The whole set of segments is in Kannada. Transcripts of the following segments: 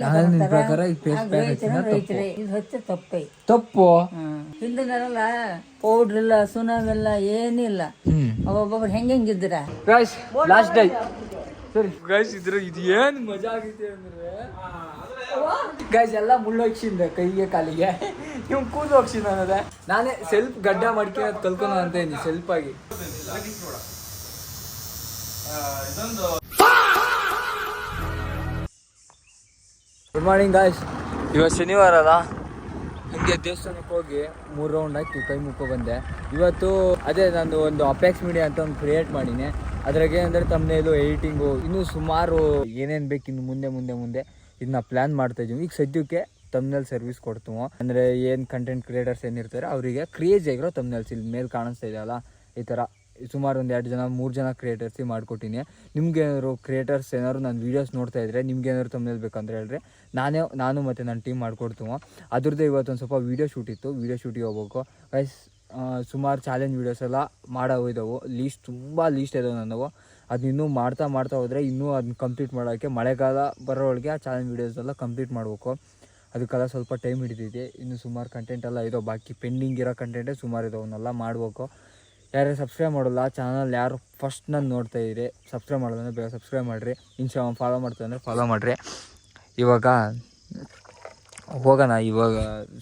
ನಿನ್ ಪ್ರಕಾರ ಈ ಫೇಸ್ ಪ್ಯಾಕ್ ಇದು ತಪ್ಪೆ ತಪ್ಪು ಹಿಂದಿನಲ್ಲ ಪೌಡ್ರ್ ಇಲ್ಲ ಸುನಾವೆಲ್ಲ ಏನಿಲ್ಲ ಒಬ್ಬೊಬ್ರು ಹೆಂಗಿದ್ರ ಗೈಸ್ ಲಾಸ್ಟ್ ಡೇ ಸರಿ ಗೈಸ್ ಇದ್ರ ಇದು ಏನ್ ಮಜಾ ಆಗೈತೆ ಅಂದ್ರೆ ಗೈಸ್ ಎಲ್ಲ ಮುಳ್ಳೋಗ್ಸಿಂದ ಕೈಗೆ ಕಾಲಿಗೆ ಇವ್ ಕೂದಲು ಹೋಗ್ಸಿದ ಅನ್ನೋದೆ ನಾನೇ ಸೆಲ್ಫ್ ಗಡ್ಡ ಮಾಡ್ಕೊಳ್ಳೋದು ಕಲ್ಕೊಳ ಅಂತ ಇದೀನಿ ಸೆಲ್ಫ್ ಆಗಿ. Good morning guys. ಇವತ್ತು ಶನಿವಾರ ಅಲ್ಲ, ಹಿಂಗೆ ದೇವಸ್ಥಾನಕ್ಕೆ ಹೋಗಿ 3 ರೌಂಡ್ ಹಾಕಿ ಕೈ ಮುಕ್ಕೊ ಬಂದೆ. ಇವತ್ತು ಅದೇ ನಾನು ಒಂದು ಅಪೆಕ್ಸ್ ಮೀಡಿಯಾ ಅಂತ ಒಂದು ಕ್ರಿಯೇಟ್ ಮಾಡೀನಿ. ಅದ್ರಾಗ ಏನಂದ್ರೆ ತಮ್ಮನೇಲು ಎಡಿಟಿಂಗು ಇನ್ನೂ ಸುಮಾರು ಏನೇನು ಬೇಕು ಇನ್ನು ಮುಂದೆ ಇದನ್ನ ಪ್ಲ್ಯಾನ್ ಮಾಡ್ತಾ ಇದ್ದೀವಿ. ಈಗ ಸದ್ಯಕ್ಕೆ ತಮ್ನೇಲ್ ಸರ್ವಿಸ್ ಕೊಡ್ತೀವೋ ಅಂದರೆ ಏನು ಕಂಟೆಂಟ್ ಕ್ರಿಯೇಟರ್ಸ್ ಏನಿರ್ತಾರೆ ಅವರಿಗೆ ಕ್ರಿಯೇಜ್ ಆಗಿರೋ ತಮ್ನೇಲ್ಸ್ ಇಲ್ಲಿ ಮೇಲೆ ಕಾಣಿಸ್ತಾ ಇದೆಯಲ್ಲ ಈ ಥರ ಸುಮಾರು ಒಂದು 2 ಜನ 3 ಜನ ಕ್ರಿಯೇಟರ್ಸಿಗೆ ಮಾಡ್ಕೊಟ್ಟಿನಿ. ನಿಮ್ಗೇನಾದ್ರು ಕ್ರಿಯೇಟರ್ಸ್ ಏನಾದ್ರು ನಾನು ವೀಡಿಯೋಸ್ ನೋಡ್ತಾ ಇದ್ದರೆ ನಿಮ್ಗೇನಾದ್ರು ತಮ್ನೇಲ್ ಬೇಕಂದ್ರೆ ಹೇಳ್ರಿ, ನಾನು ಮತ್ತು ನನ್ನ ಟೀಮ್ ಮಾಡ್ಕೊಡ್ತೀವೋ. ಅದ್ರದ್ದು ಇವತ್ತೊಂದು ಸ್ವಲ್ಪ ವೀಡಿಯೋ ಶೂಟ್ ಇತ್ತು, ವೀಡಿಯೋ ಶೂಟಿಗೆ ಹೋಗ್ಬೇಕು ಗೈಸ್. ಸುಮಾರು ಚಾಲೆಂಜ್ ವೀಡಿಯೋಸ್ ಎಲ್ಲ ಮಾಡೋವಿದ್ದಾವೆ, ತುಂಬ ಲೀಸ್ಟ್ ಇದಾವೆ ನನ್ನವು. ಅದು ಇನ್ನೂ ಮಾಡ್ತಾ ಹೋದರೆ ಇನ್ನೂ ಅದನ್ನ ಕಂಪ್ಲೀಟ್ ಮಾಡೋಕ್ಕೆ ಮಳೆಗಾಲ ಬರೋವರೆಗೆ ಆ ಚಾಲೆಂಜ್ ವೀಡಿಯೋಸ್ ಎಲ್ಲ ಕಂಪ್ಲೀಟ್ ಮಾಡಬೇಕು. ಅದಕ್ಕೆಲ್ಲ ಸ್ವಲ್ಪ ಟೈಮ್ ಹಿಡಿತೈತಿ. ಇನ್ನು ಸುಮಾರು ಕಂಟೆಂಟ್ ಎಲ್ಲ ಇದಾವೆ, ಬಾಕಿ ಪೆಂಡಿಂಗ್ ಇರೋ ಕಂಟೆಂಟೇ ಸುಮಾರು ಇದಾವೆ, ಅವನ್ನೆಲ್ಲ ಮಾಡಬೇಕು. ಯಾರು ಸಬ್ಸ್ಕ್ರೈಬ್ ಮಾಡೋಲ್ಲ ಚಾನಲ್, ಯಾರು ಫಸ್ಟ್ ನಾನು ನೋಡ್ತಾ ಇದ್ದೀರಿ ಸಬ್ಸ್ಕ್ರೈಬ್ ಮಾಡೋದಂದ್ರೆ ಬೇಗ ಸಬ್ಸ್ಕ್ರೈಬ್ ಮಾಡಿರಿ. ಇನ್ಸ್ಟಾಗ್ರಾಮ್ ಫಾಲೋ ಮಾಡ್ತಾ ಅಂದರೆ ಫಾಲೋ ಮಾಡಿರಿ. ಇವಾಗ ಹೋಗೋಣ. ಇವಾಗ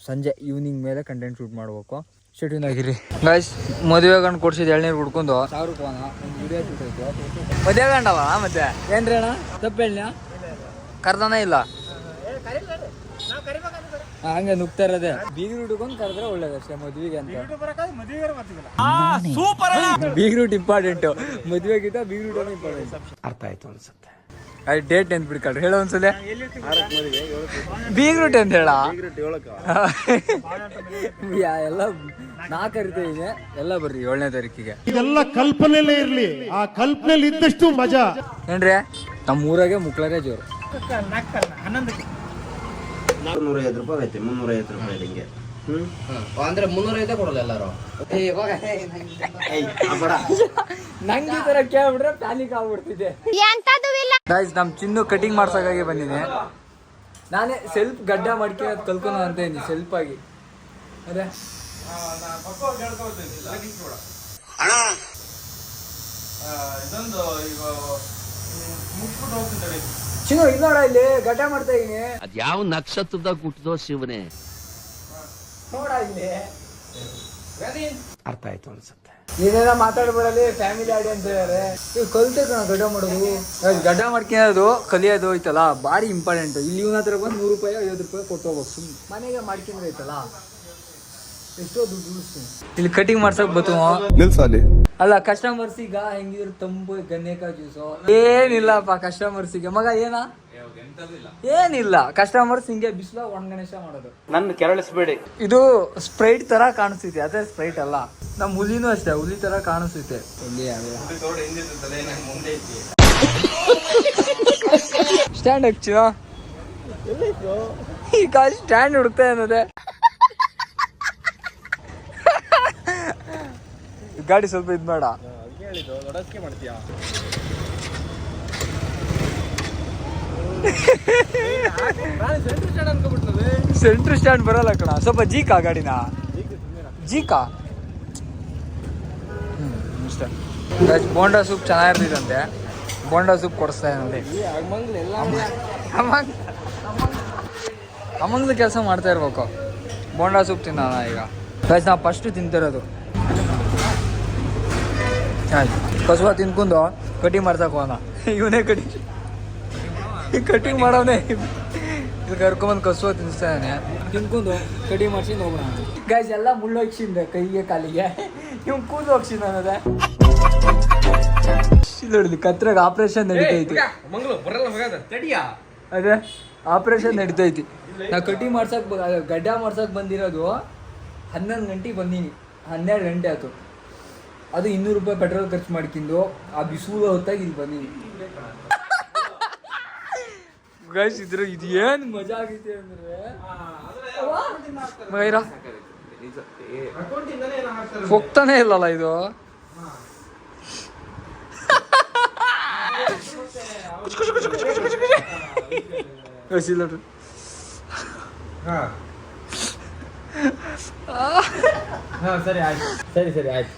ಸಂಜೆ ಈವ್ನಿಂಗ್ ಮೇಲೆ ಕಂಟೆಂಟ್ ಶೂಟ್ ಮಾಡಬೇಕು. ಶೂಟಿಂಗ್ ಆಗಿರಿ ಗೈಸ್. ಮದುವೆ ಗಂಡು ಕೊಡ್ಸಿದ್ದು ಎಳ್ನೀರು ಕುಡ್ಕೊಂಡು 1000 ರೂಪಾಯಿನ ಒಂದು ವಿಡಿಯೋ ಶೂಟ್ ಆಯಿತು. ಮದುವೆ ಗಂಡವ ಮತ್ತೆ ಏನ್ರಿ ಅಣ್ಣ ತಪ್ಪು ಹೇಳ ಕರ್ದಾನೇ ಇಲ್ಲ ಹಂಗೆ ನುಗ್ತಾ ಇರೋದೇ. ಬೀಗ್ರು ಹುಡುಕೊಂಡು ಕರೆದ್ರೆ ಒಳ್ಳೇದಷ್ಟೇ ಮದುವೆಗೆ ಅಂತ. ಬೀಗ್ ರೂಟ್ ಇಂಪಾರ್ಟೆಂಟು, ಮದುವೆಗಿಂತ ಬೀಗ್ ರೂಟ್ ಇಂಪಾರ್ಟೆಂಟ್. ಅರ್ಥ ಆಯ್ತು ಅನ್ಸುತ್ತೆ. ಡೇಟ್ ಅಂತ ಬಿಡ್ಕೊಳ್ರಿ, ಹೇಳೋ ಒಂದ್ಸಲ. ಬೀಗ್ ರೂಟ್ ಅಂತ ಹೇಳ ಎಲ್ಲ ನಾ ಕರಿತೇನೆ ಎಲ್ಲ ಬರ್ರಿ 7ನೇ ತಾರೀಕಿಗೆ. ಇದೆಲ್ಲ ಕಲ್ಪನೆಲೇ ಇರ್ಲಿ, ಆ ಕಲ್ಪನೆಲಿ ಇದ್ದಷ್ಟು ಮಜಾ ಏನ್ರಿ. ನಮ್ಮ ಊರಾಗೆ ಮುಕ್ಳರೇ ಜೋರು. 450 ರೂಪಾಯಿ ಐತೆ, 350 ರೂಪಾಯಿ ಹಿಂಗೆ ಅಂದ್ರೆ 305 ಕೊಡಲ್ಲ ಎಲ್ಲಾರು. ನಂಗೆ ಈ ತರ ಕೇಳ್ಬಿಟ್ರೆ ಪ್ಯಾನಿಕ್ ಆಗ್ಬಿಡ್ತಿದ್ದೆ. ಗೈಸ್ ನಮ್ ಚಿನ್ನು ಕಟಿಂಗ್ ಮಾಡ್ಸಕ್ಕಾಗಿ ಬಂದಿನಿ. ನಾನೇ ಸೆಲ್ಫ್ ಗಡ್ಡ ಮಾಡ್ಕೊಳ್ಳೋದು ಕಲ್ಕೊಳ ಅಂತ ಇದೀನಿ ಸೆಲ್ಫ್ ಆಗಿ. ಅದೇ ಚಿನ್ನು ಇಲ್ಲ ನೋಡ, ಇಲ್ಲಿ ಗಡ್ಡ ಮಾಡ್ತಾ ಇದೀನಿ. ಅದ್ ಯಾವ ನಕ್ಷತ್ರದಾಗ ಹುಟ್ಟಿದೋ ಶಿವನೇ ನೋಡ ಇಲ್ಲಿ. ಅರ್ಥ ಆಯ್ತು ಅನ್ಸುತ್ತೆ. ನೀನೇನ ಮಾತಾಡ್ಬೇಡಲಿ, ಫ್ಯಾಮಿಲಿ ಆಡಿ ಅಂತ ಹೇಳಿದ್ರೆ ಇವ್ ಕಲ್ತೆ ಕಣ ಗಡ್ಡ ಮಾಡೋದು. ಗಡ್ಡ ಮಾಡ್ಕೊಳ್ಳೋದು ಕಲಿಯೋದು ಐತಲ್ಲ ಭಾರಿ ಇಂಪಾರ್ಟೆಂಟ್. ಇಲ್ಲಿ ಇವನ ಹತ್ರ ಬಂದು 100 ರೂಪಾಯಿ 50 ರೂಪಾಯಿ ಕೊಟ್ಟು ಹೋಗ್ಬೇಕು. ಸುಮ್ಮನೆ ಮನೆಗೆ ಮಾಡ್ಕೊಂಡ್ರೆ ಐತಲ್ಲ ಎಷ್ಟೋ ದುಡ್ಡು ಉಳಿಸ್ತೀನಿ. ಇಲ್ಲಿ ಕಟಿಂಗ್ ಮಾಡ್ಸಕ್ ಬತ್ತು ಅಲ್ಲ ಕಸ್ಟಮರ್ಸ್. ಈಗ ಹೆಂಗಿದ್ರು ತಂಬು ಗನ್ನೇಕಾಯಿ ಜ್ಯೂಸು ಏನಿಲ್ಲಪ್ಪ ಕಸ್ಟಮರ್ಸಿಗೆ. ಮಗ ಏನಿಲ್ಲ ಕಸ್ಟಮರ್ಸ್ ಹಿಂಗೆ ಬಿಸಿಲ ಒಣಗಣೇಶ ಮಾಡೋದು. ನನ್ನ ಕೆರಳಿಸ್ಬೇಡಿ. ಇದು ಸ್ಪ್ರೈಟ್ ತರ ಕಾಣಿಸ್ತೈತಿ, ಅದೇ ಸ್ಪ್ರೈಟ್ ಅಲ್ಲ. ನಮ್ಮ ಹುಲಿನೂ ಅಷ್ಟೇ, ಹುಲಿ ತರ ಕಾಣಿಸ್ತೈತೆ. ಸ್ಟ್ಯಾಂಡ್ ಹಚ್ಚು ಈಗ ಸ್ಟ್ಯಾಂಡ್ ಹುಡುಕ್ತಾ ಅನ್ನೋದೆ. ಗಾಡಿ ಸ್ವಲ್ಪ ಇದ್ ಬೇಡ. ಸೆಂಟ್ರ್ ಸ್ಟ್ಯಾಂಡ್ ಬರಲ್ಲ ಕಣ, ಸ್ವಲ್ಪ ಜೀಕಾ ಗಾಡಿನ ಜೀಕಾ ಇಷ್ಟ. ಬೋಂಡಾ ಸೂಪ್ ಚೆನ್ನಾಗಿರ್ತಿದಂತೆ, ಬೋಂಡಾ ಸೂಪ್ ಕೊಡಿಸ್ತಾ ನೋಡಿ. ಅಮ್ಮಂಗ್ದು ಕೆಲಸ ಮಾಡ್ತಾ ಇರ್ಬೇಕು. ಬೋಂಡಾ ಸೂಪ್ ತಿನ್ನೋಣ ಈಗ ಗೈಸ್. ನಾವು ಫಸ್ಟ್ ತಿಂತಿರೋದು ಕಸುವ ತಿನ್ಕೊಂಡು ಕಟಿಂಗ್ ಮಾಡ್ಸಕ್ ಹೋಗೋಣ. ಇವನೇ ಕಟಿಂಗ್ ಮಾಡೋನೆ ಇಲ್ಲಿ ಕರ್ಕೊಂಬಂದು ಕಸುವ ತಿನ್ನಿಸ್ತಾನೆ. ತಿನ್ಕೊಂಡು ಕಟಿಂಗ್ ಮಾಡ್ಸಿಂದ ಹೋಗೋಣ. ಗೈಸ್ ಎಲ್ಲ ಮುಳ್ಳೋಗ್ಸಿಂದ ಕೈಗೆ ಕಾಲಿಗೆ ಇವ್ ಕೂದಲು ಹೋಗ್ಸಿಂದ ಅನ್ನೋದೆ. ನೋಡಿ ಕತ್ರಾಗ ಆಪರೇಷನ್ ನಡೀತೈತಿ. ಅದೇ ಆಪರೇಷನ್ ನಡೀತೈತಿ. ನಾ ಕಟಿಂಗ್ ಮಾಡ್ಸಕ್ ಗಡ್ಡ ಮಾಡ್ಸಕ್ ಬಂದಿರೋದು 11 ಗಂಟೆಗೆ ಬಂದೀನಿ. 12 ಗಂಟೆ ಆಯ್ತು. ಅದು 200 ರೂಪಾಯಿ ಪೆಟ್ರೋಲ್ ಖರ್ಚು ಮಾಡ್ಕೊಂಡು ಆ ಬಿಸಿಲು ಹೊತ್ತಾಗಿ ಇಲ್ಲಿ ಬಂದೀನಿ. ಗೈಸ್ ಇದ್ರ ಇದು ಏನ್ ಮಜಾ ಆಗೈತೆ ಅಂದ್ರೆ ಹೋಗ್ತಾನೆ ಇಲ್ಲಲ್ಲ ಇದು. ಯೋಚಿಲ್ಲರು ಸರಿ ಆಯ್ತು ಸರಿ ಆಯ್ತು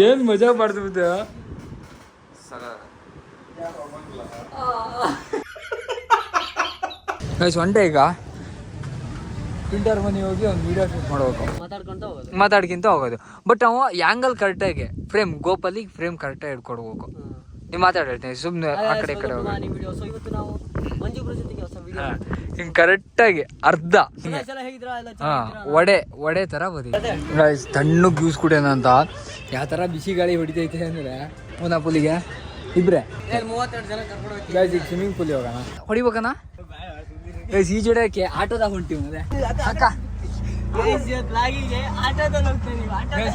ಏನ್ ಮಜಾ ಮಾಡ್ತಿದ್ದೆ ಒಂಟೆ ಈಗ ಪ್ರಿಂಟರ್ ಮನೆ ಹೋಗಿ ಒಂದು ವಿಡಿಯೋ ಶೂಟ್ ಮಾಡ್ಬೇಕು ಮಾತಾಡ್ಕೊಂತ ಹೋಗೋದು ಬಟ್ ಅವ ಆ್ಯಂಗಲ್ ಕರೆಕ್ಟಾಗಿ ಫ್ರೇಮ್ ಗೋಪಲ್ಲಿ ಫ್ರೇಮ್ ಕರೆಕ್ಟಾಗಿ ಹಿಡ್ಕೊಡ್ಬೇಕು ನೀವು ಮಾತಾಡಿರ್ತೀನಿ ಸುಮ್ಮನೆ ಆ ಕಡೆ ಈ ಕಡೆ ಹೋಗಿ ಹಿಂಗೆ ಕರೆಕ್ಟಾಗಿ ಅರ್ಧ ಒಡೆ ಥರ ಬರೀ ತಣ್ಣಗೆ ಜ್ಯೂಸ್ ಕುಡಿಯೋಣ ಯಾವ ಥರ ಬಿಸಿ ಗಾಳಿ ಹೊಡಿತೈತೆ ಅಂದರೆ ಒಂದು ಪುಲಿಗೆ ಇಬ್ರೆ ಈಗ ಸ್ವಿಮ್ಮಿಂಗ್ ಪೂಲಿಗೆ ಹೋಗೋಣ ಹೊಡಿಬೇಕಣ್ಣ ಈಜೊಡಕ್ಕೆ ಆಟೋದಾಗ ಹೊಂಟಿವಿ ಅಕ್ಕ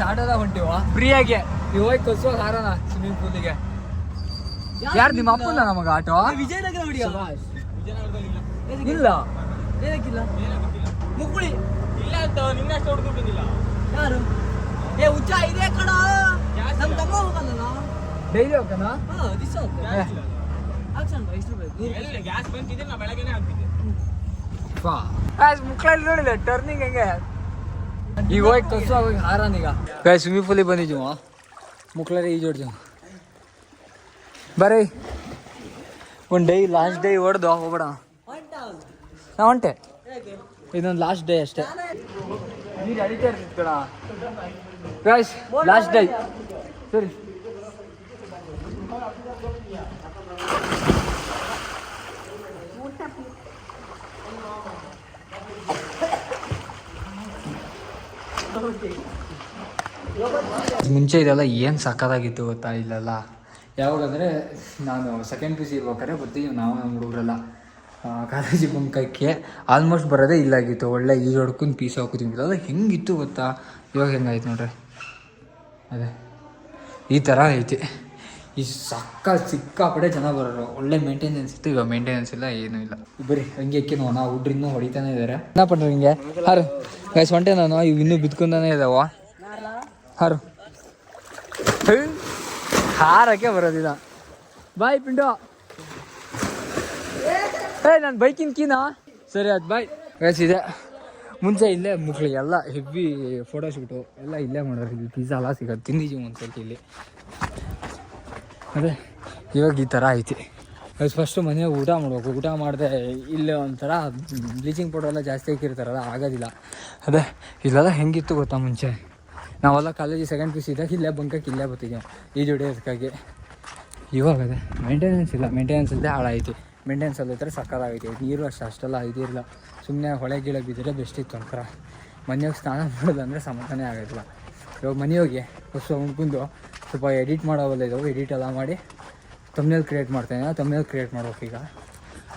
ಆಟೋದಾಗ ಹೊಂಟಿವ ಫ್ರೀಯಾಗಿ ನೀವು ಹೋಗಿ ಕಲ್ಸೋ ಹಾರೋಣ ಸ್ವಿಮ್ಮಿಂಗ್ ಪೂಲಿಗೆ ಯಾರು ನಿಮ್ಮ ಅಪ್ಪನ ನಮಗ ಆಟೋ ಇಲ್ಲ ಮುಕ್ಕುಳಿ ಇಲ್ಲ ಅಂತ ನಿನ್ನಷ್ಟು ಹುಡುಗ ಬಂದಿಲ್ಲ ಯಾರು ಏ ಉಚ್ಚ ಇದೆ ಕಣ ನಮ್ಮ ತಮ್ಮ ಹೋಗಲ್ಲ ಡೈಲಿ ಹೋಗ್ತಾನ ಗ್ಯಾಸ್ ಬಂದಿದೆ ನಾ ಬೆಳಗ್ಗೆನೆ ಹಾಕ್ತಿದ್ದೆ ಮುಕ್ಕಳಲ್ಲಿ ನೋಡಿಲ್ಲ ಟರ್ನಿಂಗ್ ಹೆಂಗೆ ಈಗ ಹೋಗಿ ಕಲ್ಸು ಹೋಗಿ ಹಾರಾನ ಈಗ ಸ್ವಿಮ್ಮಿಂಗ್ ಪೂಲಿಗೆ ಬಂದಿದ್ದೀವ ಮುಕ್ಕಳಲ್ಲಿ ಈಜೋಡ್ತೀವಿ ಬರ್ರಿ ಒಂದು ಡೇ ಲಾಸ್ಟ್ ಡೇ ಹೊಡೆದು ಹೋಗ್ಬೇಡ ನಾ ಹೊಂಟೆ ಇದೊಂದು ಲಾಸ್ಟ್ ಡೇ ಅಷ್ಟೇ ನೀರು ಅಡಿತಾ ಇರ್ತಿತ್ತು ಗೈಸ್ ಲಾಸ್ಟ್ ಡೇ ಸರಿ ಮುಂಚೆ ಇದೆಲ್ಲ ಏನು ಸಕ್ಕತ್ತಾಗಿತ್ತು ಗೊತ್ತಾ ಇಲ್ಲೆಲ್ಲ ಯಾವಾಗಂದರೆ ನಾನು ಸೆಕೆಂಡ್ ಪಿ ಯು ಸಿ ಇರ್ಬೇಕಾದ್ರೆ ಬರ್ತೀವಿ ನಾವು ನಮ್ಮ ಹುಡುಗರೆಲ್ಲ ಕಾಲೇಜಿಗೆ ಬಂಕಕ್ಕೆ ಆಲ್ಮೋಸ್ಟ್ ಬರೋದೇ ಇಲ್ಲಾಗಿತ್ತು ಒಳ್ಳೆ ಈಜೊಡ್ಕೊಂಡು ಪೀಸ್ ಹಾಕೋತೀವಿ ಅದು ಹೆಂಗಿತ್ತು ಗೊತ್ತಾ ಇವಾಗ ಹೆಂಗಾಯ್ತು ನೋಡ್ರಿ ಅದೇ ಈ ಥರ ಐತಿ ಈ ಸಿಕ್ಕಾಪಡೆ ಜನ ಬರೋರು ಒಳ್ಳೆ ಮೇಂಟೆನೆನ್ಸ್ ಇತ್ತು ಇವಾಗ ಮೇಂಟೆನೆನ್ಸ್ ಇಲ್ಲ ಏನೂ ಇಲ್ಲ ಬರೀ ಹಂಗೆ ಎಕ್ಕಿ ನಾವು ಹುಡ್ರಿನ್ನೂ ಹೊಡಿತಾನೆ ಇದ್ದಾರೆ என்ன பண்ணுறீங்க ಹಾರು ಗೈಸ್ ಹೊಂಟೆ ನಾನು ಇವು ಇನ್ನೂ ಬಿದ್ಕೊಂಡೇ ಇದ್ದಾವ ಹಾರು ಹಾರಕ್ಕೆ ಬರೋದಿಲ್ಲ ಬಾಯ್ ಪಿಂಡು ನಾನು ಬೈಕಿನ ಕೀನಾ ಸರಿ ಅದು ಬಾಯ್ ಗೈಸ್ ಇದೆ ಮುಂಚೆ ಇಲ್ಲೇ ಮುಕ್ಳಿ ಎಲ್ಲ ಹೆವಿ ಫೋಟೋ ಶೂಟು ಎಲ್ಲ ಇಲ್ಲೇ ಮಾಡೋರು ಇಲ್ಲಿ ಪಿಜ್ಜಾ ಎಲ್ಲ ಸಿಗೋದು ತಿಂದಿದ್ದೀವಿ ಒಂದು ಸರ್ತಿ ಇಲ್ಲಿ ಅದೇ ಇವಾಗ ಈ ಥರ ಐತಿ ಫಸ್ಟು ಮನೆಯಾಗ ಊಟ ಮಾಡ್ಬೇಕು ಊಟ ಮಾಡಿದೆ ಇಲ್ಲೇ ಒಂಥರ ಬ್ಲೀಚಿಂಗ್ ಪೌಡರ್ ಎಲ್ಲ ಜಾಸ್ತಿ ಹಾಕಿರ್ತಾರಲ್ಲ ಆಗೋದಿಲ್ಲ ಅದೇ ಇಲ್ಲೆಲ್ಲ ಹೆಂಗಿತ್ತು ಗೊತ್ತಾ ಮುಂಚೆ ನಾವೆಲ್ಲ ಕಾಲೇಜಿಗೆ ಸೆಕೆಂಡ್ ಪಿ ಯು ಸಿ ಇದ್ದಾಗ ಇಲ್ಲೇ ಬಂಕಕ್ಕೆ ಇಲ್ಲೇ ಬರ್ತೀವಿ ಈ ಜೋಡಿ ಅದಕ್ಕಾಗಿ ಇವಾಗ ಅದೇ ಮೇಂಟೆನೆನ್ಸ್ ಇಲ್ಲ ಮೇಂಟೆನೆನ್ಸ್ ಇಲ್ಲದೆ ಹಾಳಾಯಿತು ಮೇಂಟೆನೆನ್ಸ್ ಅಲ್ಲಿದ್ದರೆ ಸಕ್ಕತ್ತಾಗೈತಿ ನೀರು ಅಷ್ಟೆಲ್ಲ ಇದಿರಲ್ಲ ಸುಮ್ಮನೆ ಹೊಳೆ ಗಿಳೆ ಬಿದ್ದರೆ ಬೆಸ್ಟ್ ಇತ್ತು ಒಂಥರ ಮನೆಯೋಗಿ ಸ್ನಾನ ಮಾಡೋದಂದರೆ ಸಮಾಧಾನ ಆಗೋದಿಲ್ಲ ಇವಾಗ ಮನೆಯೋಗಿ ಫಸ್ಟ್ ಉಣ್ಕೊಂಡು ಸ್ವಲ್ಪ ಎಡಿಟ್ ಮಾಡೋವಲ್ಲ ಇದಾವೆ ಎಡಿಟ್ ಎಲ್ಲ ಮಾಡಿ ತಮ್ನೇಲ್ ಕ್ರಿಯೇಟ್ ಮಾಡ್ತೇನೆ ತಮ್ನೇಲ್ ಕ್ರಿಯೇಟ್ ಮಾಡ್ಬೇಕು ಈಗ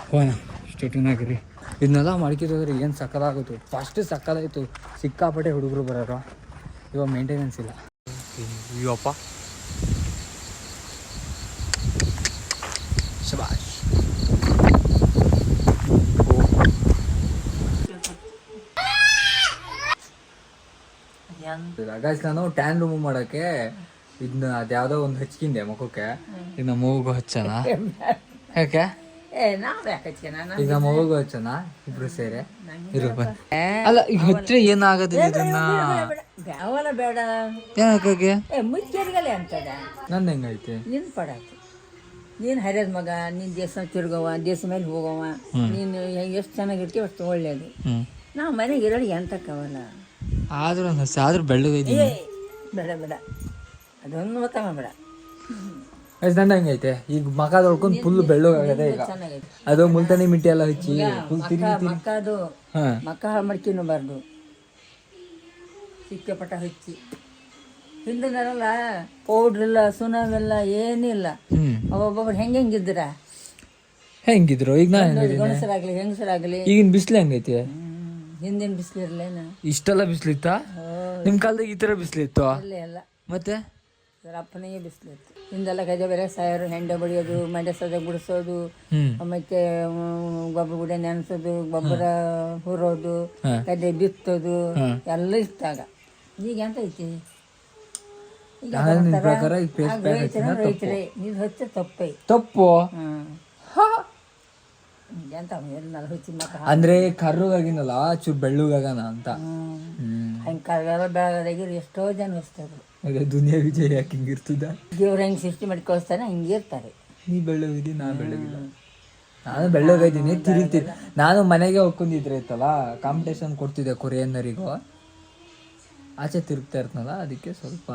ಹೋಣ ಸ್ಟೇಟಿನಾಗಿರಿ ಇದನ್ನೆಲ್ಲ ಮಾಡ್ಕಿದ್ರೆ ಏನು ಸಕ್ಕತ್ತಾಗುತ್ತೆ ಫಸ್ಟ್ ಸಕ್ಕತ್ತಾಯಿತು ಸಿಕ್ಕಾಪಟ್ಟೆ ಹುಡುಗರು ಬರೋರು ಇವಾಗ ಮೇಂಟೆನೆನ್ಸ್ ಇಲ್ಲ ಅಯ್ಯಪ್ಪ ಶಬಾಷ್ ಗೈಸ್ ನಾನು ಟ್ಯಾನ್ ರಿಮೂವ್ ಮಾಡೋಕ್ಕೆ ಇದನ್ನ ಅದ್ಯಾವುದೋ ಒಂದು ಹಚ್ಕಿಂದೆ ಮುಖಕ್ಕೆ ಈಗ ನಮ್ಮ ಮಗುಗೂ ಹಚ್ಚೋಣ ಯಾಕೆ ಈಗ ನಮ್ಮ ಮಗುಗೂ ಹಚ್ಚೋಣ ಇಬ್ರು ಸೇರಿ ಅಲ್ಲ ಈಗ ಹಚ್ಚೆ ಏನಾಗೋದಿಲ್ಲ ಇದನ್ನ ಬೇಡ ಯಾಕೆ ಮುಚ್ಚೇರಿಗಲೆ ಅಂತದ ನಂದು ಹೆಂಗೈತೆ ನಿನ್ ಪಡಾತು ನೀನು ಹರಿಯದ ಮಗ ನೀನು ದೇಶ ತಿರ್ಗವ ದೇಶ ಮೇಲೆ ಹೋಗವ ನೀನು ಎಷ್ಟು ಚೆನ್ನಾಗಿರ್ತೀವಿ ಅಷ್ಟು ಒಳ್ಳೇದು ನಾವು ಮನೆಗೆ ಇರೋದು ಎಂತಕ್ಕವಲ್ಲ ಆದ್ರೂ ಬೆಳ್ಳಗೈತಿ ಬೇಡ ಅದೊಂದು ಗೊತ್ತಾಗ ಬೇಡ ನಂದು ಹಂಗೈತೆ ಈಗ ಮಕ ತೊಳ್ಕೊಂಡು ಫುಲ್ ಬೆಳ್ಳಗಾಗದೆ ಈಗ ಅದು ಮುಲ್ತಾನಿ ಮಿಟ್ಟಿ ಎಲ್ಲ ಹಚ್ಚಿ ಫುಲ್ ಮಕ್ಕದು ಮಕ್ಕ ಮಡ್ಕಿನಬಾರ್ದು ಸಿಕ್ಕಾಪಟ್ಟ ಹಚ್ಚಿ ಹಿಂದಿನಲ್ಲ ಪೌಡ್ರ್ ಇಲ್ಲ ಸುನಾವೆಲ್ಲ ಏನಿಲ್ಲ ಒಬ್ಬೊಬ್ರು ಹೆಂಗಿದ್ರ ಹೆಂಗಿದ್ರು ಈಗ ನಾ ಗಣಸರಾಗ್ಲಿ ಹೆಂಗಸರಾಗ್ಲಿ ಈಗಿನ ಬಿಸಿಲು ಹೆಂಗೈತಿ ಹಿಂದಿನ ಬಿಸಿಲಿರ್ಲೇನ ಇಷ್ಟೆಲ್ಲ ಬಿಸಿಲಿತ್ತ ನಿಮ್ ಕಾಲದಾಗ ಈ ತರ ಬಿಸಿಲಿತ್ತು ಎಲ್ಲ ಮತ್ತೆ ಅಪ್ಪನಿಗೆ ಬಿಸಿಲಿತ್ತು ಹಿಂದೆಲ್ಲ ಗಜ ಬೇರೆ ಸಾಯರು ಹೆಂಡೆ ಬಡಿಯೋದು ಮಂಡ್ಯ ಸದ ಗುಡಿಸೋದು ಮತ್ತೆ ಗೊಬ್ಬರ ಗುಡ ನೆನೆಸೋದು ಗೊಬ್ಬರ ಹುರೋದು ಗದ್ದೆ ಬಿತ್ತೋದು ಎಲ್ಲ ಇತ್ತಾಗ ಈಗ ಎಂತ ಐತಿ ಈಗ ನಿನ್ ಪ್ರಕಾರ ಈಗ ಫೇಸ್ ಪ್ಯಾಕ್ ರೈತರು ರೈತರೇ ನೀರು ಹಚ್ಚ ತಪ್ಪೈ ತಪ್ಪು ಎಂತ ಎಲ್ಲ ಹಚ್ಚಿ ಮತ್ತೆ ಅಂದ್ರೆ ಕರ್ರುಗಾಗಿನಲ್ಲ ಚೂರು ಬೆಳ್ಳುಗಾಗನ ಅಂತ. ಹಂಗೆ ಕರ್ಗಾರ ಬೆಳಗಾಗಿರು ಎಷ್ಟೋ ಜನ ಇರ್ತಾರೆ. ಈಗ ದುನಿಯಾ ವಿಜಯ್ ಯಾಕೆ ಹಿಂಗಿರ್ತದ? ದೇವ್ರ ಹೆಂಗೆ ಸೃಷ್ಟಿ ಮಾಡಿ ಕಳಿಸ್ತಾನೆ ಹಿಂಗೆ ಇರ್ತಾರೆ. ನೀ ಬೆಳ್ಳಗಿದ್ದಿ, ನಾ ಬೆಳ್ಳಗಿಲ್ಲ. ನಾನು ಬೆಳ್ಳಗೈತೀನಿ, ತಿರುಗ್ತೀನಿ. ನಾನು ಮನೆಗೆ ಹೋಗ್ಕೊಂಡಿದ್ರೆ ಇತ್ತಲ್ಲ, ಕಾಂಪಿಟೇಷನ್ ಕೊಡ್ತಿದ್ದೆ ಕೊರಿಯನ್ನರಿಗೂ, ಆಚೆ ತಿರುಗ್ತಾ ಇರ್ತನಲ್ಲ, ಅದಕ್ಕೆ ಸ್ವಲ್ಪ